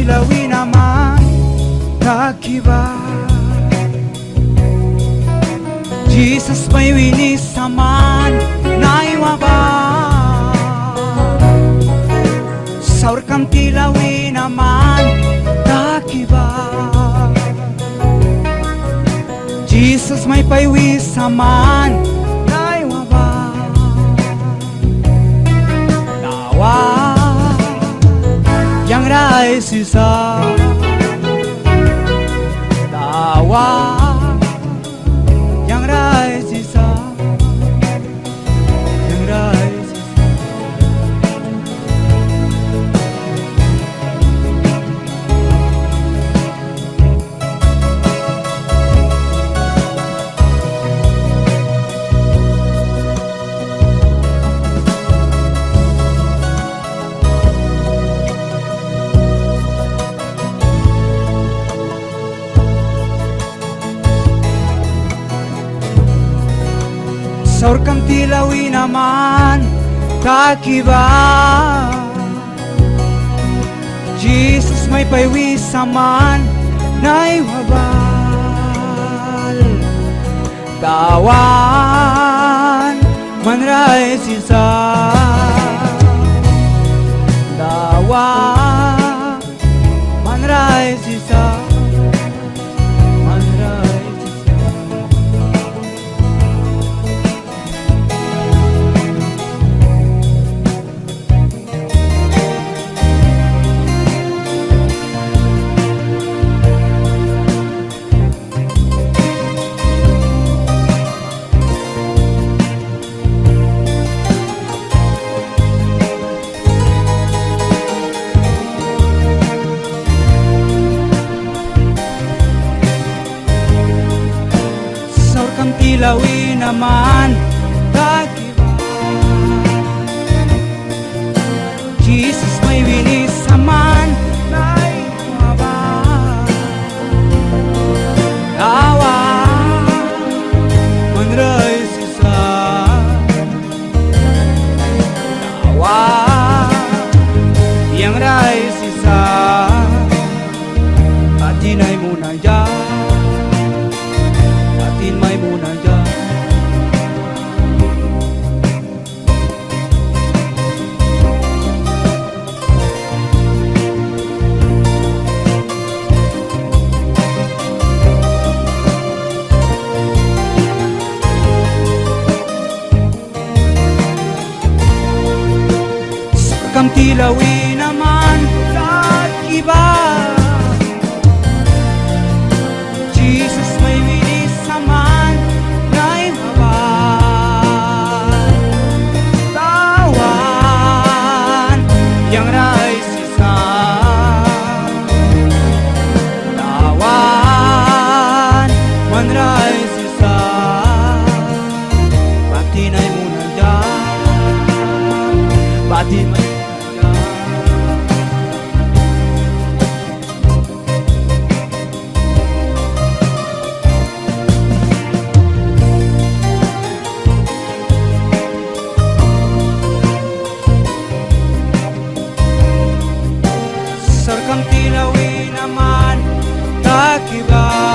kilawin naman kakiba. Jesus may winisaman na iwaba. Saur kam kilawin naman kakiba. Jesus may paiwisaman na iwaba. Nawa yang rai sisa dawa yang rai sisa yang rai sisa. Saur kam tilawin naman kakiba. Jesus may paiwisaman na iwabal. Dawan manray sisa. Dawan manray sisa. Kilawin naman kakiba. Jesus may winisaman na iwaba. Dawa manray sisa. Dawa yang ray sisa. Atinay muna dyan. May muna dyan. Sakam tilawin naman kakiba. Jesus may winisaman na iwabal. Tawan yang ray sisa. Tawan man ray sisa. Batinay muna dyan. Batinay. Sarkam tilawin naman kakiba.